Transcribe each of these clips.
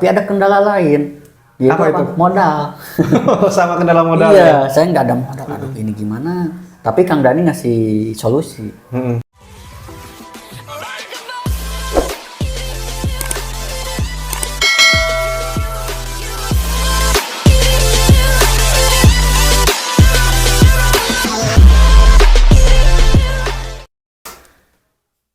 Tapi ada kendala lain. Yaitu Apa itu? Modal. Sama kendala modal Iya, ya? saya nggak ada modal. Aduh, ini gimana? Tapi Kang Dani ngasih solusi.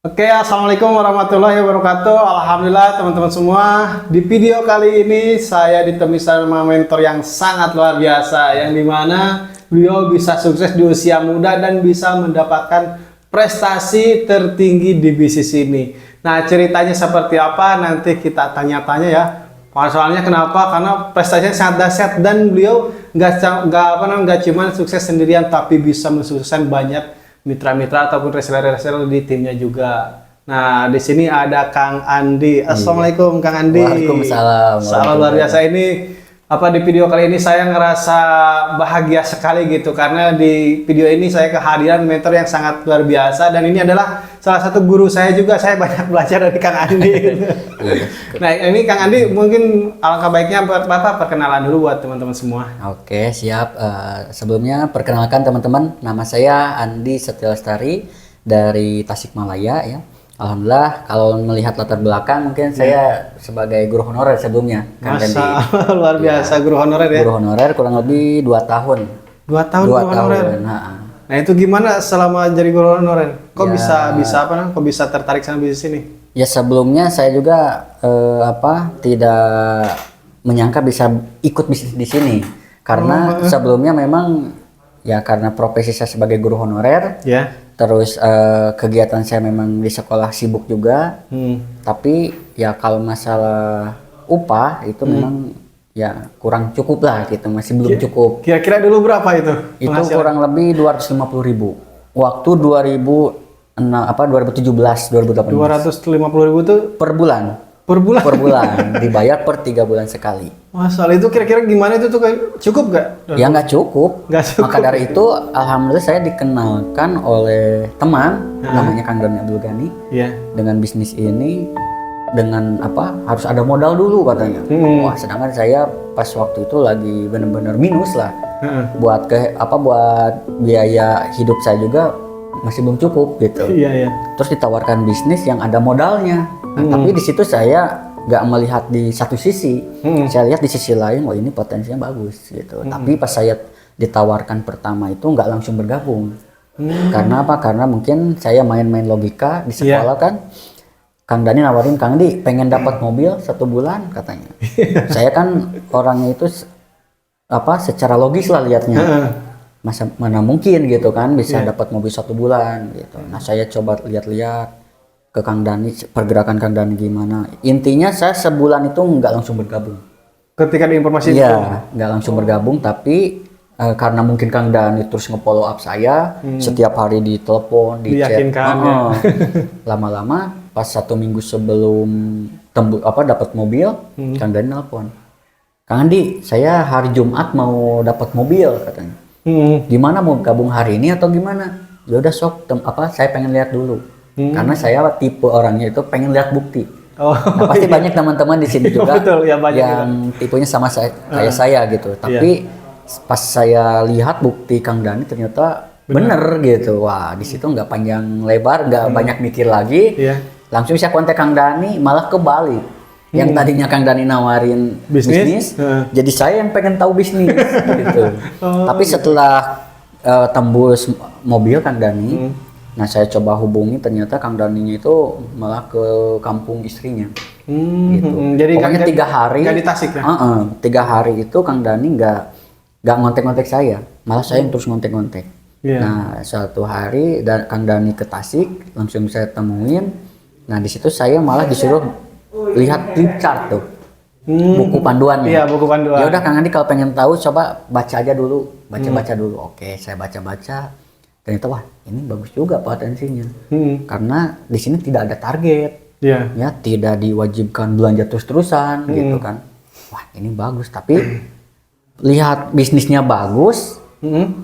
Oke, assalamualaikum warahmatullahi wabarakatuh. Alhamdulillah teman-teman semua. Di video kali ini saya ditemui sama mentor yang sangat luar biasa, yang dimana beliau bisa sukses di usia muda dan bisa mendapatkan prestasi tertinggi di bisnis ini. Nah, ceritanya seperti apa nanti kita tanya-tanya ya. Soalnya kenapa? Karena prestasinya sangat dahsyat dan beliau nggak cuma sukses sendirian, tapi bisa mensukseskan banyak mitra-mitra ataupun reseller-reseller di timnya juga. Nah, di sini ada Kang Andi. Assalamualaikum Kang Andi. Waalaikumsalam. Salam luar biasa ini. Di video kali ini saya ngerasa bahagia sekali gitu karena di video ini saya kehadiran mentor yang sangat luar biasa dan ini adalah salah satu guru saya juga. Saya banyak belajar dari Kang Andi. Nah, ini Kang Andi mungkin alangkah baiknya Bapak perkenalan dulu buat teman-teman semua. Oke, siap. Sebelumnya perkenalkan teman-teman, nama saya Andi Setio Lestari dari Tasikmalaya ya. Alhamdulillah, kalau melihat latar belakang mungkin saya sebagai guru honorer sebelumnya. Masa luar biasa ya. Guru honorer ya? Guru honorer kurang lebih 2 tahun. 2 tahun guru honorer? Nah itu gimana selama jadi guru honorer? Kok ya, kok bisa tertarik sama bisnis ini? Ya sebelumnya saya juga tidak menyangka bisa ikut bisnis di sini. Karena sebelumnya memang ya karena profesi saya sebagai guru honorer. Ya. Terus kegiatan saya memang di sekolah sibuk juga, tapi ya kalau masalah upah itu memang ya kurang cukup lah gitu, masih belum cukup. Kira-kira dulu berapa itu? Itu kurang lebih 250.000 waktu 2017 2018. 250.000 itu per bulan. Per bulan? Per bulan, dibayar per 3 bulan sekali. Masalah itu kira-kira gimana itu tuh, cukup gak? Ya nggak cukup. Maka dari itu alhamdulillah saya dikenalkan oleh teman namanya Kang Dani Abdul Ghani. Dengan bisnis ini dengan harus ada modal dulu katanya. Wah, sedangkan saya pas waktu itu lagi benar-benar minus lah. Buat buat biaya hidup saya juga masih belum cukup gitu. Terus ditawarkan bisnis yang ada modalnya. Nah, tapi di situ saya nggak melihat di satu sisi, saya lihat di sisi lain, wah ini potensinya bagus gitu. Tapi pas saya ditawarkan pertama itu nggak langsung bergabung. Karena apa? Karena mungkin saya main-main logika di sekolah kan. Kang Dani nawarin, Kang Di pengen dapat mobil 1 bulan katanya. Saya kan orangnya itu secara logis lah lihatnya. Mana mungkin gitu kan bisa dapat mobil 1 bulan gitu. Nah saya coba lihat-lihat ke Kang Dani, pergerakan Kang Dani gimana. Intinya saya sebulan itu nggak langsung bergabung. Ketika ada informasi itu? Iya, nggak langsung bergabung, tapi karena mungkin Kang Dani terus nge-follow up saya, setiap hari ditelepon, di chat. Lama-lama pas 1 minggu sebelum dapat mobil, Kang Dani nelpon. Kang Andi, saya hari Jumat mau dapat mobil katanya. Gimana mau gabung hari ini atau gimana? Ya udah sok, saya pengen lihat dulu. Karena saya tipe orangnya itu pengen lihat bukti. Nah, pasti banyak teman-teman di sini juga betul, ya, yang tipenya sama saya, kayak saya gitu. Tapi pas saya lihat bukti Kang Dani ternyata bener gitu. Wah, di situ nggak panjang lebar, nggak banyak mikir lagi. Langsung saya kontak Kang Dani, malah kebalik. Yang tadinya Kang Dani nawarin bisnis, jadi saya yang pengen tahu bisnis gitu. Tapi setelah tembus mobil Kang Dani, nah saya coba hubungi, ternyata Kang Daninya itu malah ke kampung istrinya. Gitu. Jadi pokoknya 3 hari. Nggak di Tasik ya? 3 hari itu Kang Dani nggak ngontek-ngontek saya, malah saya yang terus ngontek-ngontek. Nah suatu hari Kang Dani ke Tasik, langsung saya temuin. Nah di situ saya malah disuruh lihat flip chart tuh, buku panduannya. Iya, buku panduan. Ya udah Kang Andi kalau pengen tahu coba baca aja dulu, baca dulu. Oke, saya baca. Ternyata wah ini bagus juga potensinya. Karena di sini tidak ada target. Ya, tidak diwajibkan belanja terus-terusan gitu kan. Wah, ini bagus, tapi lihat bisnisnya bagus,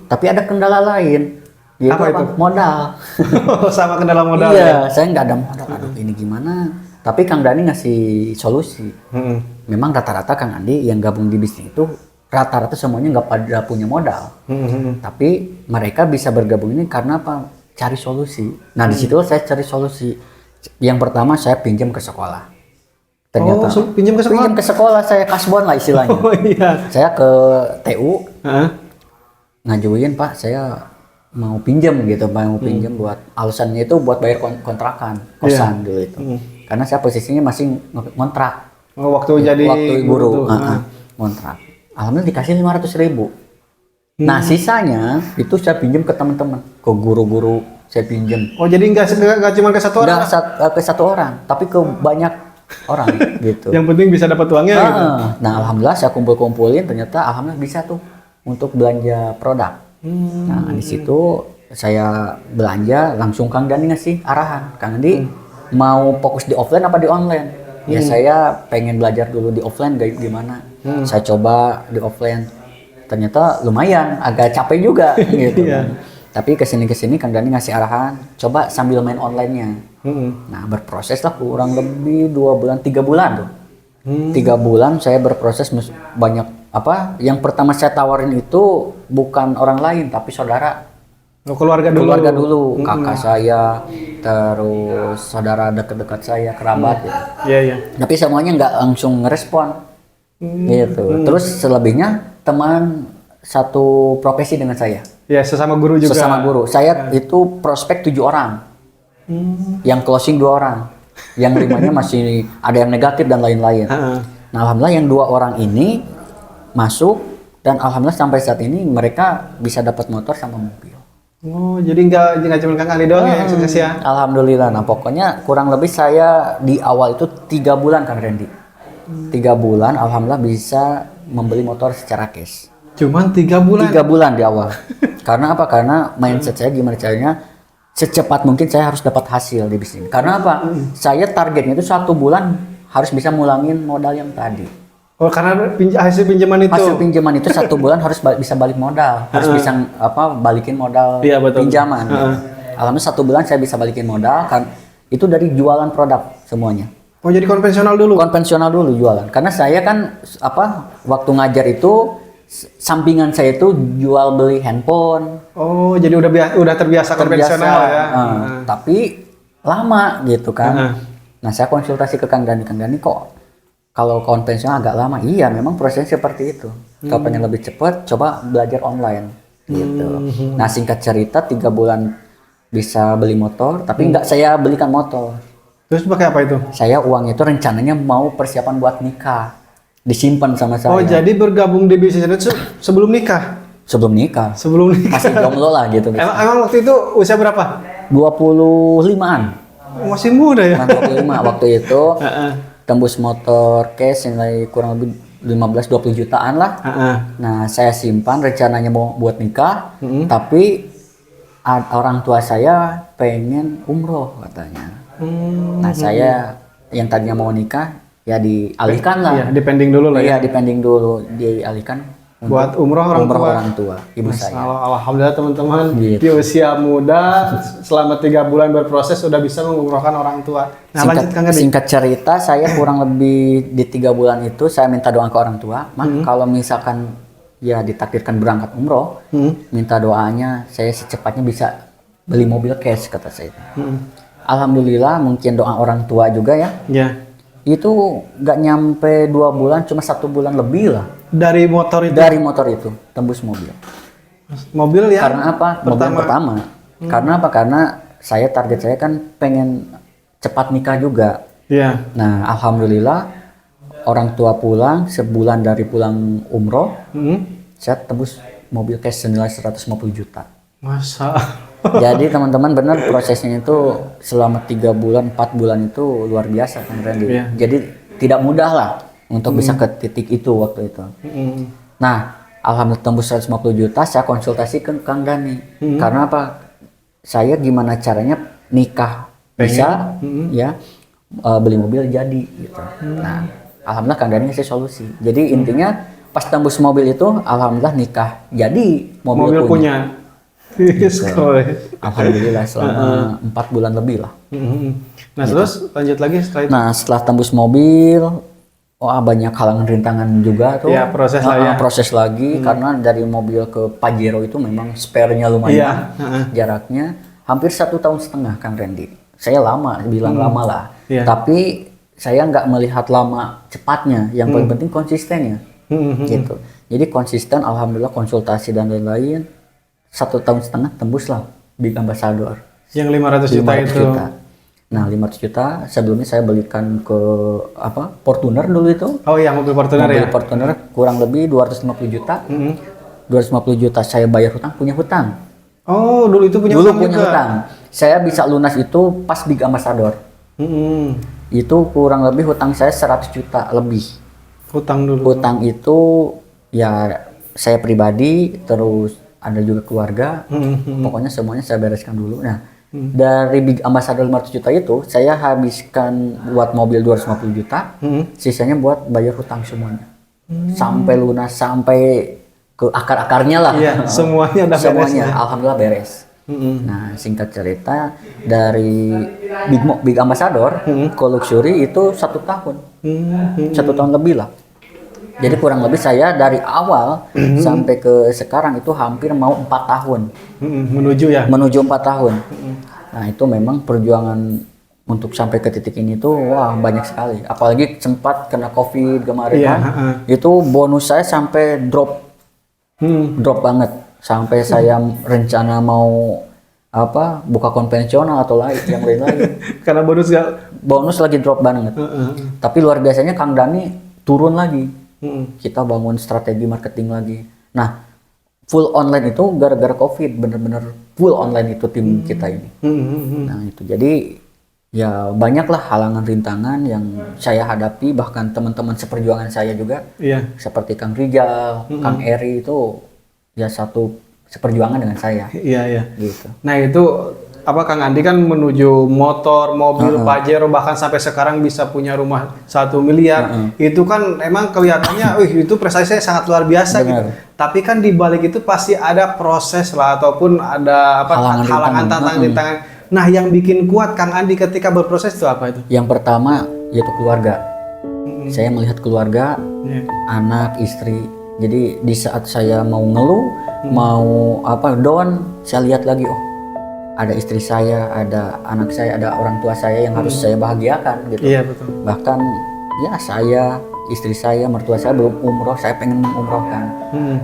tapi ada kendala lain. Yaitu apa itu? Modal. Sama kendala modal. Iya, saya nggak ada modal. Aduh, ini gimana? Tapi Kang Dani ngasih solusi. memang rata-rata Kang Andi yang gabung di bisnis itu rata-rata semuanya nggak pada punya modal. Tapi mereka bisa bergabung ini karena apa? Cari solusi. Nah di situ saya cari solusi. Yang pertama saya pinjam ke sekolah. Ternyata pinjam ke sekolah? Pinjam ke sekolah, saya kasbon lah istilahnya. Oh iya. Saya ke TU ngajuin, Pak saya mau pinjam gitu, mau pinjam buat alasannya itu buat bayar kontrakan kosan dulu itu. Karena saya posisinya masih ngontrak. Oh, waktu jadi guru ngontrak. Alhamdulillah dikasih 500.000. Nah sisanya itu saya pinjam ke teman-teman, ke guru-guru saya pinjam. Oh jadi nggak cuma ke satu orang? Nggak ke satu orang, tapi ke banyak orang gitu. Yang penting bisa dapat uangnya. Gitu. Nah alhamdulillah saya kumpulin, ternyata alhamdulillah bisa tuh untuk belanja produk. Nah di situ saya belanja, langsung Kang Dani ngasih arahan, Kang Andi mau fokus di offline apa di online? Ya saya pengen belajar dulu di offline gimana. Saya coba di offline, ternyata lumayan, agak capek juga gitu. Tapi kesini Kang Dani ngasih arahan, coba sambil main online-nya. Nah berproses lah kurang lebih 2 bulan, 3 bulan tuh. 3 bulan saya berproses banyak apa? Yang pertama saya tawarin itu bukan orang lain tapi saudara. Keluarga dulu. Kakak saya, terus saudara dekat-dekat saya, kerabat gitu. Tapi semuanya nggak langsung ngerespon gitu. Terus selebihnya teman satu profesi dengan saya. Ya, sesama guru juga. Sesama guru. Saya itu prospek 7 orang. Yang closing 2 orang. Yang 5-nya masih ada yang negatif dan lain-lain. Nah, alhamdulillah yang 2 orang ini masuk dan alhamdulillah sampai saat ini mereka bisa dapat motor sama mobil. Oh, jadi nggak cuma Kang Ali doang ya yang sukses ya? Alhamdulillah. Nah, pokoknya kurang lebih saya di awal itu 3 bulan Kang Randy. 3 bulan alhamdulillah bisa membeli motor secara cash. Cuman 3 bulan? 3 bulan di awal. Karena apa? Karena mindset saya gimana caranya secepat mungkin saya harus dapat hasil di bisnis. Karena apa? Saya targetnya itu 1 bulan harus bisa mulangin modal yang tadi. Oh, karena hasil pinjaman itu? Hasil pinjaman itu 1 bulan harus bisa balik modal. Harus bisa balikin modal pinjaman. Alhamdulillah 1 bulan saya bisa balikin modal kan. Itu dari jualan produk semuanya. Oh, jadi konvensional dulu? Konvensional dulu jualan. Karena saya kan waktu ngajar itu sampingan saya itu jual beli handphone. Oh, jadi udah terbiasa konvensional ya. Tapi lama gitu kan. Nah, saya konsultasi ke Kang Dani kok kalau konvensional agak lama. Iya, memang prosesnya seperti itu. Kalau pengen lebih cepat, coba belajar online gitu. Nah, singkat cerita 3 bulan bisa beli motor, tapi nggak saya belikan motor. Terus pakai apa itu? Saya uang itu rencananya mau persiapan buat nikah. Disimpan sama saya. Oh, jadi bergabung di bisnis itu sebelum nikah? Sebelum nikah. Masih jomblo lah gitu. Emang waktu itu usia berapa? 25-an. Masih muda ya? 25 waktu itu. Tembus motor cash nilai kurang lebih 15-20 jutaan lah. Nah, saya simpan rencananya mau buat nikah, tapi orang tua saya pengen umroh katanya. Nah, saya yang tadinya mau nikah ya dialihkan lah. Iya, dipending dulu lah ya. Iya, dipending dulu, dialihkan buat umroh orang tua, ibu saya. Alhamdulillah teman-teman, di usia muda selama 3 bulan berproses sudah bisa mengumrohkan orang tua. Nah, singkat cerita, saya kurang lebih di 3 bulan itu saya minta doa ke orang tua. Kalau misalkan ya ditakdirkan berangkat umroh, minta doanya saya secepatnya bisa beli mobil cash kata saya. Alhamdulillah mungkin doa orang tua juga ya. Itu nggak nyampe 2 bulan, cuma 1 bulan lebih lah. Dari motor itu? Dari motor itu, tembus mobil. Mobil ya? Karena apa? Mobil pertama. Karena apa? Karena target saya kan pengen cepat nikah juga. Iya. Nah, alhamdulillah orang tua pulang, sebulan dari pulang umroh, saya tembus mobil cash senilai 150 juta. Masa? Jadi teman-teman benar prosesnya itu selama 3 bulan, 4 bulan itu luar biasa kan Randy. Iya. Jadi tidak mudah lah untuk bisa ke titik itu waktu itu. Nah, alhamdulillah tembus 150 juta, saya konsultasi ke Kang Dani. Karena apa? Saya gimana caranya nikah bisa ya beli mobil jadi gitu. Nah, alhamdulillah Kang Dani ngasih solusi. Jadi intinya pas tembus mobil itu alhamdulillah nikah jadi mobil punya. Alhamdulillah selama 4 bulan lebih lah. Nah, terus lanjut lagi setelah itu? Nah, setelah tembus mobil banyak halangan rintangan juga tuh. Iya, proses lah ya. Proses lagi karena dari mobil ke Pajero itu memang spare-nya lumayan. Jaraknya hampir 1,5 tahun Kang Randy. Saya lama, bilang lama lah. Tapi saya nggak melihat lama cepatnya. Yang paling penting konsistennya. Gitu. Jadi konsisten, alhamdulillah konsultasi dan lain-lain. 1,5 tahun tembus lah Big Ambassador. Yang 500 juta itu. Nah, 500 juta sebelumnya saya belikan ke Fortuner dulu itu. Oh iya, mobil Fortuner ya. Mobil Fortuner kurang lebih 250 juta. 250 juta saya bayar punya hutang. Oh, dulu itu punya hutang. Saya bisa lunas itu pas Big Ambassador. Itu kurang lebih hutang saya 100 juta lebih. Hutang dulu. Hutang itu ya saya pribadi, terus ada juga keluarga. Pokoknya semuanya saya bereskan dulu. Nah, dari Big Ambassador 500 juta itu saya habiskan buat mobil 250 juta, sisanya buat bayar hutang semuanya. Sampai lunas, sampai ke akar-akarnya lah. Iya, semuanya udah beres. Semuanya, alhamdulillah beres. Nah, singkat cerita dari Big Ambassador ke Luxury itu 1 tahun. 1 tahun lebih lah. Jadi kurang lebih saya dari awal sampai ke sekarang itu hampir mau 4 tahun. Menuju 4 tahun. Nah, itu memang perjuangan untuk sampai ke titik ini tuh banyak sekali. Apalagi sempat kena Covid kemarin kan. Itu bonus saya sampai drop banget. Sampai saya rencana mau buka konvensional atau yang lain. Karena bonus lagi drop banget. Tapi luar biasanya Kang Dani turun lagi. Kita bangun strategi marketing lagi. Nah, full online itu gara-gara Covid, bener-bener full online itu tim kita ini. Nah, itu jadi ya banyaklah halangan rintangan yang saya hadapi, bahkan teman-teman seperjuangan saya juga. Seperti Kang Rijal, Kang Eri itu ya satu seperjuangan dengan saya. Gitu. Nah, itu Kang Andi kan menuju motor, mobil, Pajero, bahkan sampai sekarang bisa punya rumah 1 miliar. Itu kan emang kelihatannya, itu prestasi sangat luar biasa gitu. Tapi kan di balik itu pasti ada proses lah, ataupun ada halangan, tantangan, rintangan. Nah, yang bikin kuat Kang Andi ketika berproses itu apa itu? Yang pertama yaitu keluarga. Saya melihat keluarga, anak, istri. Jadi di saat saya mau ngeluh, mau down, saya lihat lagi, ada istri saya, ada anak saya, ada orang tua saya yang harus saya bahagiakan gitu. Iya, betul. Bahkan ya saya, istri saya, mertua saya belum umroh, saya pengen mengumrohkan.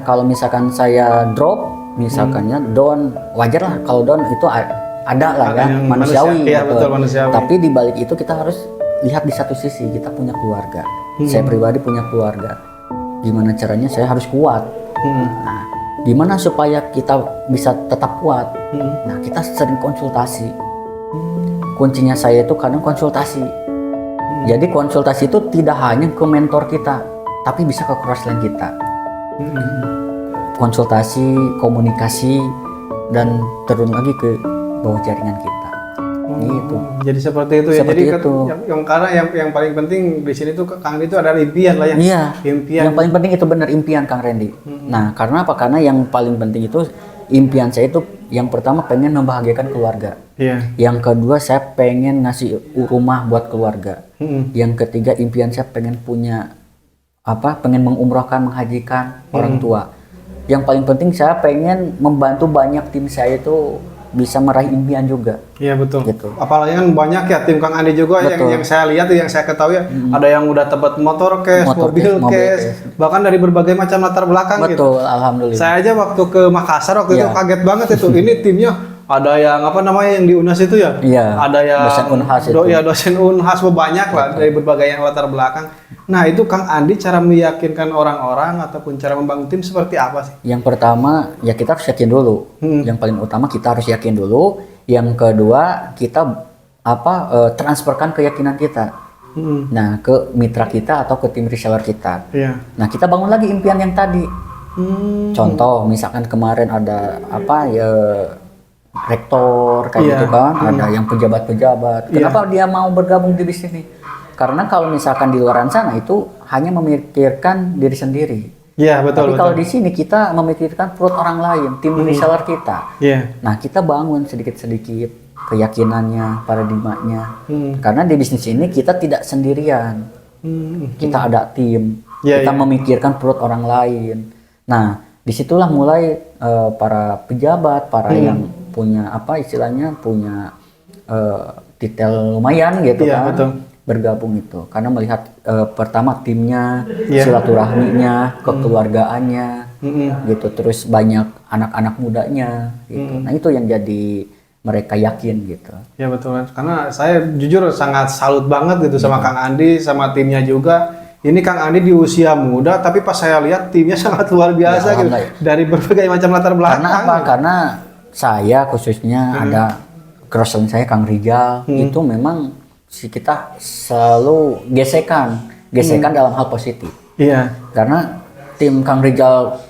Kalau misalkan saya drop, misalkannya down, wajar lah kalau down itu ada lah ya, manusiawi. Iya, betul, manusiawi. Tapi di balik itu kita harus lihat di satu sisi, kita punya keluarga. Saya pribadi punya keluarga. Gimana caranya saya harus kuat. Nah, gimana supaya kita bisa tetap kuat? Nah, kita sering konsultasi. Kuncinya saya itu kadang konsultasi. Jadi konsultasi itu tidak hanya ke mentor kita, tapi bisa ke crossline kita. Konsultasi, komunikasi, dan turun lagi ke bawah jaringan kita. Gitu. Jadi seperti itu ya. Jadi itu. Karena yang paling penting di sini tuh Kang Randy itu ada impian lah ya. Iya. Impian. Yang paling penting itu benar impian Kang Randy. Nah, karena apa? Karena yang paling penting itu impian saya itu yang pertama pengen membahagiakan keluarga. Yang kedua saya pengen ngasih rumah buat keluarga. Yang ketiga impian saya pengen punya pengen mengumrohkan, menghajikan orang tua. Yang paling penting saya pengen membantu banyak tim saya itu bisa meraih impian juga. Iya, betul. Gitu. Apalagi kan banyak ya tim Kang Andi juga yang saya lihat, yang saya ketahui ada yang udah tempat motor case, mobil case, bahkan dari berbagai macam latar belakang. Betul, alhamdulillah. Saya aja waktu ke Makassar itu kaget banget itu. Ini timnya ada yang yang di UNHAS itu ya. Ada yang dosen UNHAS itu. Dosen UNHAS banyak lah dari berbagai yang latar belakang. Nah, itu Kang Andi cara meyakinkan orang-orang ataupun cara membangun tim seperti apa sih? Yang pertama ya kita harus yakin dulu. Yang paling utama kita harus yakin dulu. Yang kedua kita transferkan keyakinan kita. Nah, ke mitra kita atau ke tim reseller kita. Nah, kita bangun lagi impian yang tadi. Contoh misalkan kemarin ada rektor kayak gitu kan, ada yang pejabat-pejabat. Kenapa dia mau bergabung di bisnis ini? Karena kalau misalkan di luar sana itu hanya memikirkan diri sendiri. Iya, betul. Tapi kalau di sini kita memikirkan perut orang lain, tim reseller kita. Nah, kita bangun sedikit-sedikit keyakinannya, paradigmanya. Karena di bisnis ini kita tidak sendirian. Kita ada tim, kita memikirkan perut orang lain. Nah, disitulah mulai para pejabat, para yang punya apa istilahnya punya detail lumayan gitu kan, betul. Bergabung itu. Karena melihat pertama timnya, silaturahminya, kekeluargaannya, gitu. Terus banyak anak-anak mudanya, gitu. Nah itu yang jadi mereka yakin gitu. Ya betul, karena saya jujur sangat salut banget gitu sama Kang Andi, sama timnya juga. Ini Kang Andi di usia muda, tapi pas saya lihat timnya sangat luar biasa gitu. Dari berbagai macam latar belakang. Karena apa? Gitu. Karena saya khususnya ada crossing saya Kang Rijal, itu memang kita selalu gesekan dalam hal positif. Iya. Karena tim Kang Rijal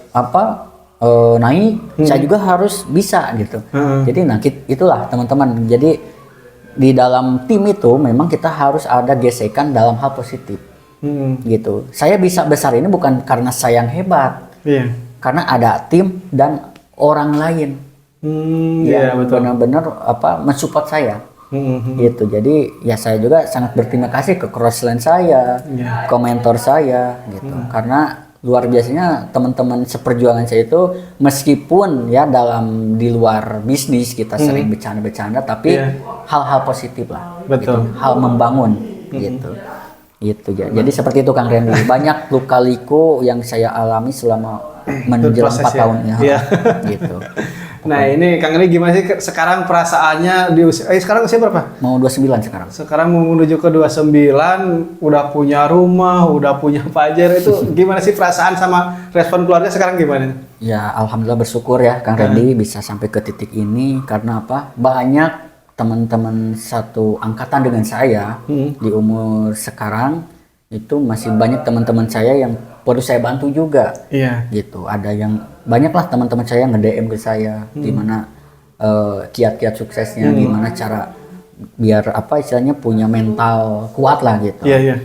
naik, saya juga harus bisa gitu. Jadi itulah teman-teman. Jadi di dalam tim itu memang kita harus ada gesekan dalam hal positif. Gitu. Saya bisa besar ini bukan karena saya yang hebat. Iya. Karena ada tim dan orang lain. Yang benar-benar mensupport saya. Gitu. Jadi ya saya juga sangat berterima kasih ke crossline saya, ke mentor saya gitu. Karena luar biasanya teman-teman seperjuangan saya itu meskipun ya di luar bisnis kita sering bercanda-bercanda tapi hal-hal positif lah. Betul. Gitu. Hal membangun gitu. Gitu ya. Jadi seperti itu Kang Randy. Banyak luka-liku yang saya alami selama menjelang 4 tahun ya. Gitu. Nah ini Kang Randy gimana sih sekarang perasaannya di usia sekarang usia berapa? Mau 29 sekarang. Sekarang mau menuju ke 29, udah punya rumah, udah punya pajar, itu gimana sih perasaan sama respon keluarga sekarang gimana? Ya alhamdulillah bersyukur ya Kang Randy bisa sampai ke titik ini karena apa? Banyak teman-teman satu angkatan dengan saya di umur sekarang itu masih banyak teman-teman saya yang perlu saya bantu juga. Iya. Gitu. Ada yang banyaklah teman-teman saya nge-DM ke saya gimana kiat-kiat suksesnya, gimana cara biar istilahnya punya mental kuat lah gitu. Iya, iya.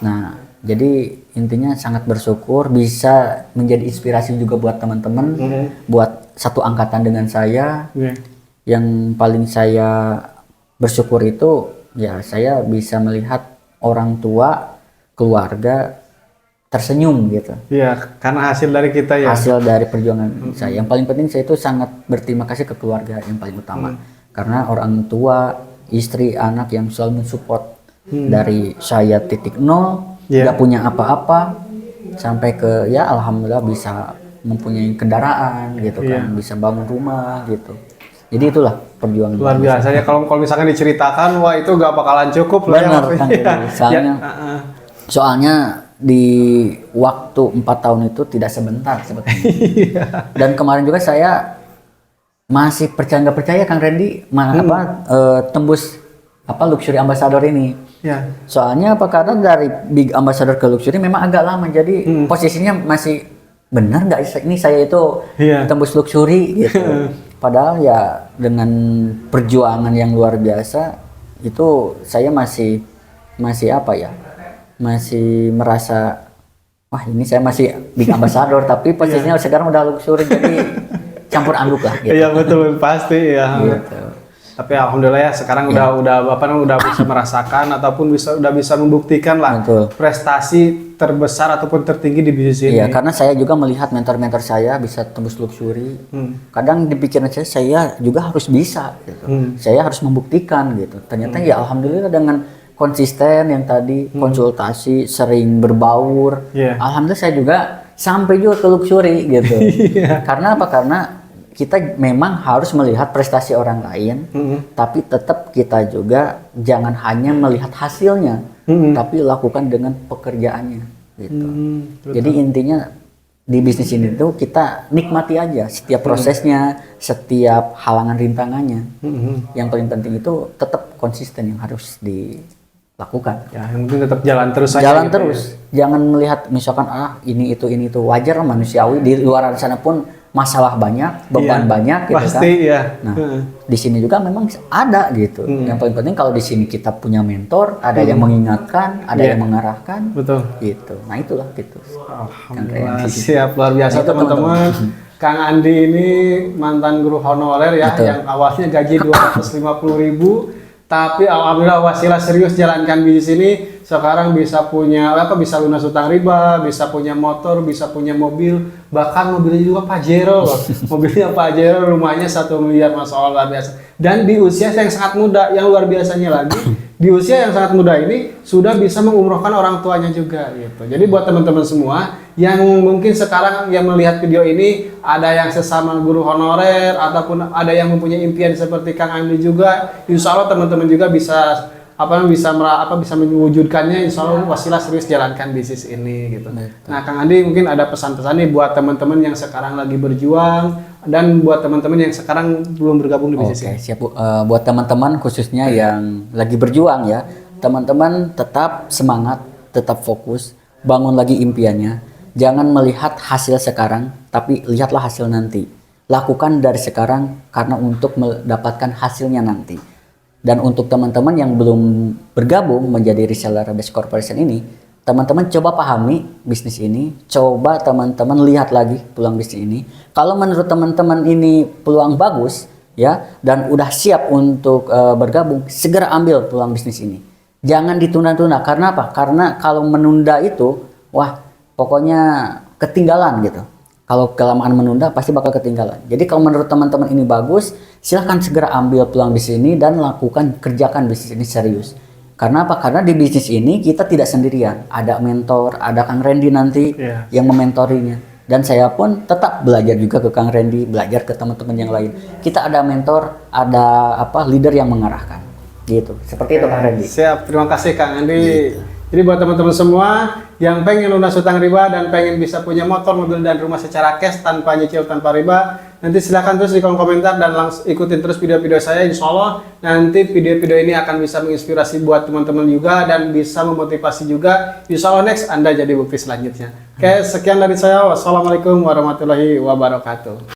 Nah, jadi intinya sangat bersyukur bisa menjadi inspirasi juga buat teman-teman, buat satu angkatan dengan saya. Yang paling saya bersyukur itu ya saya bisa melihat orang tua, keluarga tersenyum gitu. Iya, karena hasil dari kita ya. Hasil dari perjuangan saya. Yang paling penting saya itu sangat berterima kasih ke keluarga yang paling utama. Karena orang tua, istri, anak yang selalu mensupport dari saya titik nol, nggak punya apa-apa sampai ke ya alhamdulillah bisa mempunyai kendaraan gitu kan, bisa bangun rumah gitu. Jadi itulah perjuangan luar biasa ya. Kalau misalkan diceritakan, wah itu gak bakalan cukup lah. Benar kan, soalnya di waktu 4 tahun itu tidak sebentar sebetulnya. Dan kemarin juga saya masih nggak percaya Kang Randy tembus luxury ambassador ini. Ya. Soalnya karena dari big ambassador ke luxury memang agak lama, jadi posisinya masih benar nggak ini saya itu tembus luxury gitu. Padahal ya dengan perjuangan yang luar biasa itu saya masih masih merasa wah ini saya masih big ambassador tapi posisinya sekarang udah luxury jadi campur aduk lah gitu. Iya betul pasti ya. Gitu. Tapi alhamdulillah ya sekarang udah bisa merasakan ataupun udah bisa membuktikan lah prestasi terbesar ataupun tertinggi di bisnis ini. Iya, karena saya juga melihat mentor-mentor saya bisa tembus luxury. Kadang di pikiran saya juga harus bisa gitu. Saya harus membuktikan gitu. Ternyata ya alhamdulillah dengan konsisten yang tadi konsultasi sering berbaur. Alhamdulillah saya juga sampai juga ke luxury gitu. Karena apa? Karena kita memang harus melihat prestasi orang lain, tapi tetap kita juga jangan hanya melihat hasilnya, tapi lakukan dengan pekerjaannya. Gitu. Jadi intinya di bisnis ini tuh kita nikmati aja setiap prosesnya, setiap halangan rintangannya. Yang paling penting itu tetap konsisten yang harus dilakukan. Ya, yang penting tetap jalan terus aja. Jalan gitu terus, jangan melihat misalkan ini itu wajar manusiawi di luar sana pun. Masalah banyak, beban banyak gitu pasti, kan. Ya. Nah, di sini juga memang ada gitu. Yang paling penting kalau di sini kita punya mentor, ada yang mengingatkan, ada yang mengarahkan. Betul. Gitu. Nah, itulah gitu. Alhamdulillah. Siap luar biasa teman-teman. Kang Andi ini mantan guru honorer ya, yang awalnya gaji 250.000, tapi alhamdulillah wasilah serius jalankan bisnis ini sekarang bisa punya bisa lunas utang riba, bisa punya motor, bisa punya mobil, bahkan mobilnya juga Pajero loh. Mobilnya Pajero, rumahnya 1 miliar, Masya Allah, luar biasa. Dan di usia yang sangat muda, yang luar biasanya lagi, di usia yang sangat muda ini sudah bisa mengumrohkan orang tuanya juga gitu. Jadi buat teman-teman semua yang mungkin sekarang yang melihat video ini, ada yang sesama guru honorer ataupun ada yang mempunyai impian seperti Kang Andi juga, insya Allah teman-teman juga bisa bisa mewujudkannya. Insya Allah wasilah serius jalankan bisnis ini gitu. Nah, Kang Andi mungkin ada pesan-pesan nih buat teman-teman yang sekarang lagi berjuang dan buat teman-teman yang sekarang belum bergabung di bisnis ini. Siap. Buat teman-teman khususnya yang lagi berjuang ya, teman-teman tetap semangat, tetap fokus, bangun lagi impiannya. Jangan melihat hasil sekarang, tapi lihatlah hasil nanti. Lakukan dari sekarang karena untuk mendapatkan hasilnya nanti. Dan untuk teman-teman yang belum bergabung menjadi reseller Best Corporation ini, teman-teman coba pahami bisnis ini, coba teman-teman lihat lagi peluang bisnis ini. Kalau menurut teman-teman ini peluang bagus ya dan udah siap untuk bergabung, segera ambil peluang bisnis ini. Jangan ditunda-tunda. Karena apa? Karena kalau menunda itu, wah pokoknya ketinggalan gitu. Kalau kelamaan menunda pasti bakal ketinggalan. Jadi kalau menurut teman-teman ini bagus, silahkan segera ambil peluang bisnis ini dan kerjakan bisnis ini serius. Karena apa? Karena di bisnis ini kita tidak sendirian. Ada mentor, ada Kang Randy nanti yang mementorinya. Dan saya pun tetap belajar juga ke Kang Randy, belajar ke teman-teman yang lain. Kita ada mentor, ada leader yang mengarahkan. Gitu. Seperti itu Kang Randy. Siap, terima kasih Kang Andi. Gitu. Jadi buat teman-teman semua yang pengen lunas hutang riba dan pengen bisa punya motor, mobil, dan rumah secara cash tanpa nyicil, tanpa riba, nanti silahkan terus di kolom komentar dan langsung ikutin terus video-video saya. Insya Allah nanti video-video ini akan bisa menginspirasi buat teman-teman juga dan bisa memotivasi juga. Insya Allah next Anda jadi bukti selanjutnya. Oke, sekian dari saya. Wassalamualaikum warahmatullahi wabarakatuh.